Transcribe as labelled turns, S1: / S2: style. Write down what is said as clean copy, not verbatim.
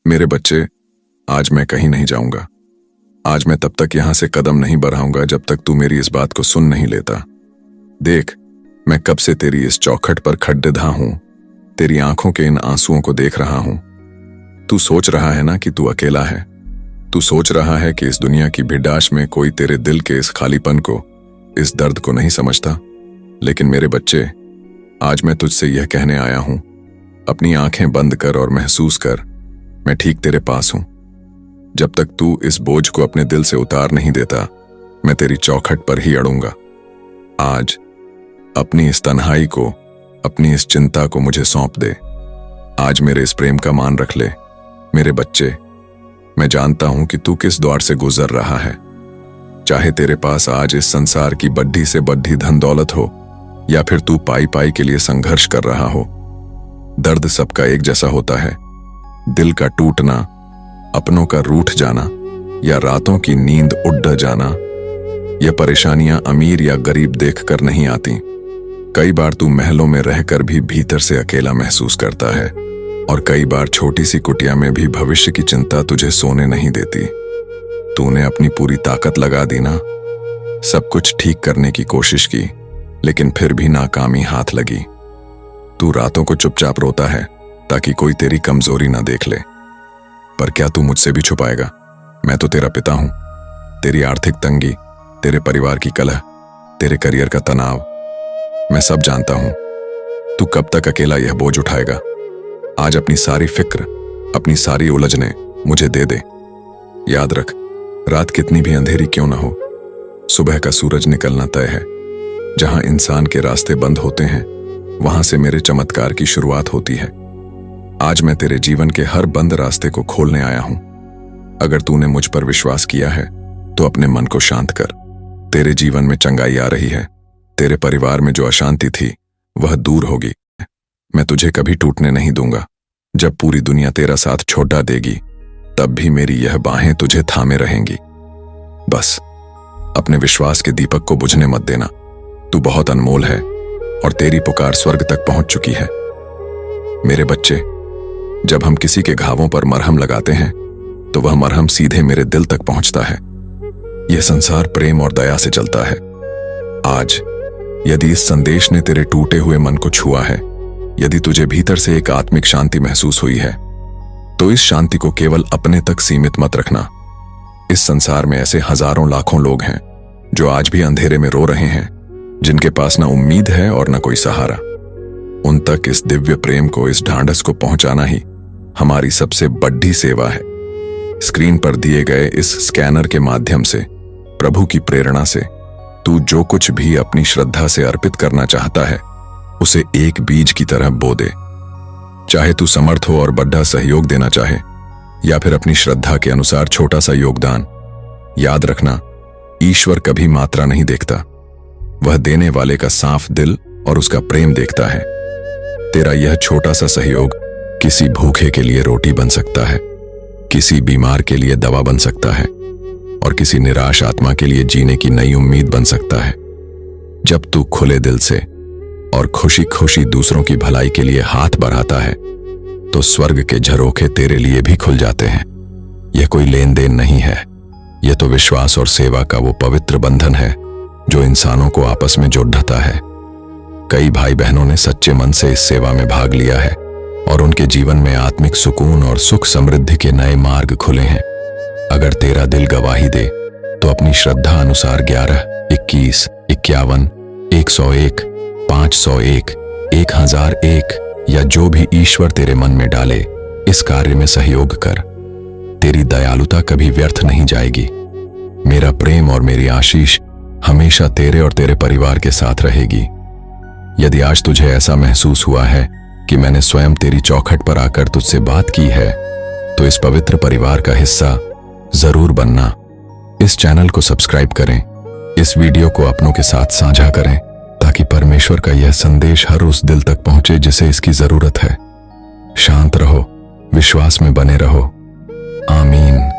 S1: मेरे बच्चे, आज मैं कहीं नहीं जाऊंगा। आज मैं तब तक यहां से कदम नहीं बढ़ाऊंगा जब तक तू मेरी इस बात को सुन नहीं लेता। देख, मैं कब से तेरी इस चौखट पर खड्डेधा हूं, तेरी आंखों के इन आंसुओं को देख रहा हूं। तू सोच रहा है ना कि तू अकेला है। तू सोच रहा है कि इस दुनिया की भिड़ास में कोई तेरे दिल के इस खालीपन को, इस दर्द को नहीं समझता। लेकिन मेरे बच्चे, आज मैं तुझसे यह कहने आया हूं, अपनी आंखें बंद कर और महसूस कर, मैं ठीक तेरे पास हूं। जब तक तू इस बोझ को अपने दिल से उतार नहीं देता, मैं तेरी चौखट पर ही अड़ूंगा। आज अपनी इस तन्हाई को, अपनी इस चिंता को मुझे सौंप दे। आज मेरे इस प्रेम का मान रख ले। मेरे बच्चे, मैं जानता हूं कि तू किस द्वार से गुजर रहा है। चाहे तेरे पास आज इस संसार की बड्ढी से बड्ढी धन दौलत हो, या फिर तू पाई पाई के लिए संघर्ष कर रहा हो, दर्द सबका एक जैसा होता है। दिल का टूटना, अपनों का रूठ जाना, या रातों की नींद उड़ जाना, यह परेशानियां अमीर या गरीब देखकर नहीं आती। कई बार तू महलों में रहकर भी भीतर से अकेला महसूस करता है, और कई बार छोटी सी कुटिया में भी भविष्य की चिंता तुझे सोने नहीं देती। तूने अपनी पूरी ताकत लगा दी ना, सब कुछ ठीक करने की कोशिश की, लेकिन फिर भी नाकामी हाथ लगी। तू रातों को चुपचाप रोता है ताकि कोई तेरी कमजोरी ना देख ले। पर क्या तू मुझसे भी छुपाएगा? मैं तो तेरा पिता हूं। तेरी आर्थिक तंगी, तेरे परिवार की कलह, तेरे करियर का तनाव, मैं सब जानता हूं। तू कब तक अकेला यह बोझ उठाएगा? आज अपनी सारी फिक्र, अपनी सारी उलझने मुझे दे दे। याद रख, रात कितनी भी अंधेरी क्यों ना हो, सुबह का सूरज निकलना तय है। जहां इंसान के रास्ते बंद होते हैं, वहां से मेरे चमत्कार की शुरुआत होती है। आज मैं तेरे जीवन के हर बंद रास्ते को खोलने आया हूं। अगर तूने मुझ पर विश्वास किया है तो अपने मन को शांत कर। तेरे जीवन में चंगाई आ रही है। तेरे परिवार में जो अशांति थी वह दूर होगी। मैं तुझे कभी टूटने नहीं दूंगा। जब पूरी दुनिया तेरा साथ छोड़ देगी, तब भी मेरी यह बाहें तुझे थामे रहेंगी। बस अपने विश्वास के दीपक को बुझने मत देना। तू बहुत अनमोल है और तेरी पुकार स्वर्ग तक पहुंच चुकी है। मेरे बच्चे, जब हम किसी के घावों पर मरहम लगाते हैं तो वह मरहम सीधे मेरे दिल तक पहुंचता है। यह संसार प्रेम और दया से चलता है। आज यदि इस संदेश ने तेरे टूटे हुए मन को छुआ है, यदि तुझे भीतर से एक आत्मिक शांति महसूस हुई है, तो इस शांति को केवल अपने तक सीमित मत रखना। इस संसार में ऐसे हजारों लाखों लोग हैं जो आज भी अंधेरे में रो रहे हैं, जिनके पास ना उम्मीद है और ना कोई सहारा। उन तक इस दिव्य प्रेम को, इस ढांढस को पहुंचाना ही हमारी सबसे बड़ी सेवा है। स्क्रीन पर दिए गए इस स्कैनर के माध्यम से, प्रभु की प्रेरणा से, तू जो कुछ भी अपनी श्रद्धा से अर्पित करना चाहता है, उसे एक बीज की तरह बो दे। चाहे तू समर्थ हो और बड़ा सहयोग देना चाहे, या फिर अपनी श्रद्धा के अनुसार छोटा सा योगदान, याद रखना, ईश्वर कभी मात्रा नहीं देखता। वह देने वाले का साफ दिल और उसका प्रेम देखता है। तेरा यह छोटा सा सहयोग किसी भूखे के लिए रोटी बन सकता है, किसी बीमार के लिए दवा बन सकता है, और किसी निराश आत्मा के लिए जीने की नई उम्मीद बन सकता है। जब तू खुले दिल से और खुशी खुशी दूसरों की भलाई के लिए हाथ बढ़ाता है, तो स्वर्ग के झरोखे तेरे लिए भी खुल जाते हैं। यह कोई लेन देन नहीं है, यह तो विश्वास और सेवा का वो पवित्र बंधन है जो इंसानों को आपस में जोड़ता है। कई भाई बहनों ने सच्चे मन से इस सेवा में भाग लिया है और उनके जीवन में आत्मिक सुकून और सुख समृद्धि के नए मार्ग खुले हैं। अगर तेरा दिल गवाही दे तो अपनी श्रद्धा अनुसार 11, 21, 51, 101, 501, 1001 या जो भी ईश्वर तेरे मन में डाले, इस कार्य में सहयोग कर। तेरी दयालुता कभी व्यर्थ नहीं जाएगी। मेरा प्रेम और मेरी आशीष हमेशा तेरे और तेरे परिवार के साथ रहेगी। यदि आज तुझे ऐसा महसूस हुआ है कि मैंने स्वयं तेरी चौखट पर आकर तुझसे बात की है, तो इस पवित्र परिवार का हिस्सा जरूर बनना। इस चैनल को सब्सक्राइब करें, इस वीडियो को अपनों के साथ साझा करें, ताकि परमेश्वर का यह संदेश हर उस दिल तक पहुंचे जिसे इसकी जरूरत है। शांत रहो, विश्वास में बने रहो। आमीन।